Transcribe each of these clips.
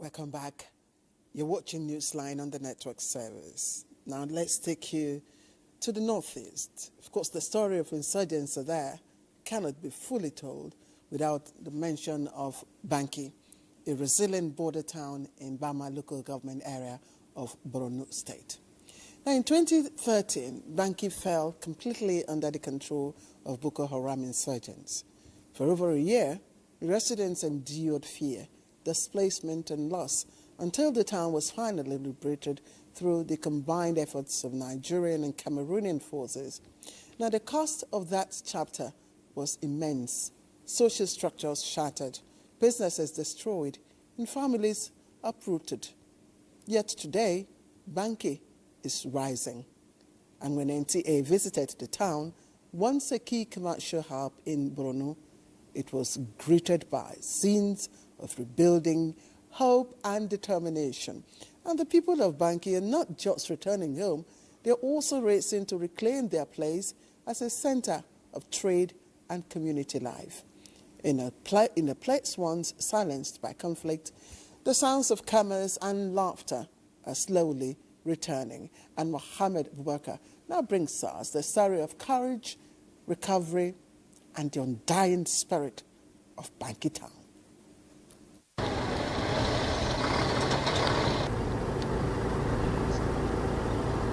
Welcome back. You're watching Newsline on the network service. Now let's take you to the northeast. Of course, the story of insurgency there cannot be fully told without the mention of Banki, a resilient border town in Bama local government area of Borno State. Now, in 2013, Banki fell completely under the control of Boko Haram insurgents. For over a year, residents endured fear, displacement and loss until the town was finally liberated through the combined efforts of Nigerian and Cameroonian forces. Now, the cost of that chapter was immense. Social structures shattered, businesses destroyed, and families uprooted. Yet today, Banki is rising. And when NTA visited the town, once a key commercial hub in Borno, it was greeted by scenes of rebuilding, hope and determination. And the people of Banki are not just returning home, they're also racing to reclaim their place as a center of trade and community life. In a place once silenced by conflict, the sounds of commerce and laughter are slowly returning. And Mohammed Abubakar now brings us the story of courage, recovery, and the undying spirit of Banki Town.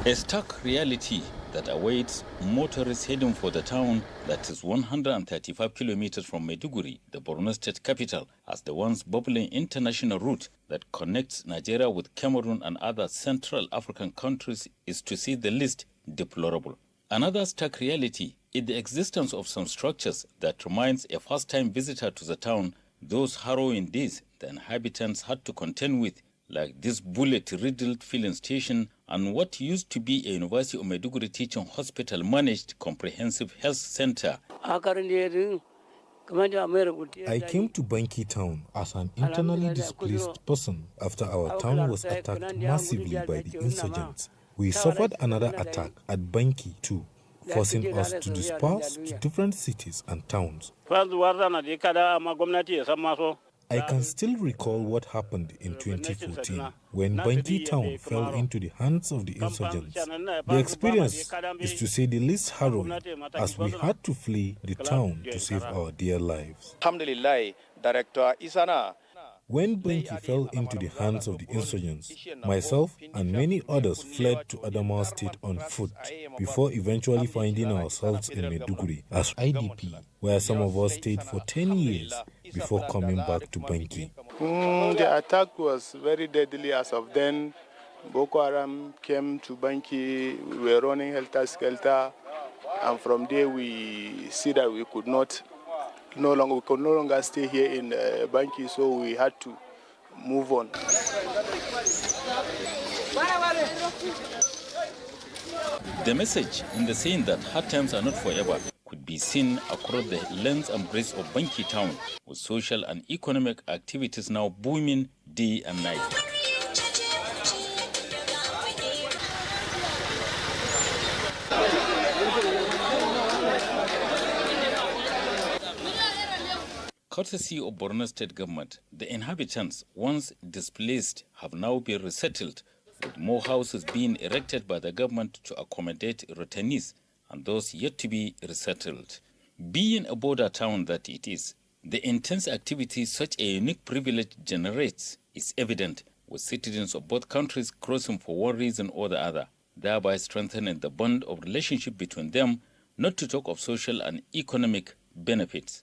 A stark reality that awaits motorists heading for the town that is 135 kilometers from Maiduguri, the Borno state capital, as the once bubbling international route that connects Nigeria with Cameroon and other Central African countries is, to say the least, deplorable. Another stark reality is the existence of some structures that reminds a first-time visitor to the town those harrowing days the inhabitants had to contend with, like this bullet-riddled filling station and what used to be a University of Maiduguri teaching hospital-managed comprehensive health center. I came to Banki town as an internally displaced person after our town was attacked massively by the insurgents. We suffered another attack at Banki too, forcing us to disperse to different cities and towns. I can still recall what happened in 2014 when Banki town fell into the hands of the insurgents. The experience is, to say the least, harrowing, as we had to flee the town to save our dear lives. When Banki fell into the hands of the insurgents, myself and many others fled to Adamawa State on foot before eventually finding ourselves in Maiduguri as IDP, where some of us stayed for 10 years before coming back to Banki. The attack was very deadly as of then. Boko Haram came to Banki, we were running helter-skelter, and from there we see that we could no longer stay here in Banki, so we had to move on. The message in the saying that hard times are not forever could be seen across the length and breadth of Banki town, with social and economic activities now booming day and night. Courtesy of Borno state government, the inhabitants, once displaced, have now been resettled, with more houses being erected by the government to accommodate returnees and those yet to be resettled. Being a border town that it is, the intense activity such a unique privilege generates is evident, with citizens of both countries crossing for one reason or the other, thereby strengthening the bond of relationship between them, not to talk of social and economic benefits.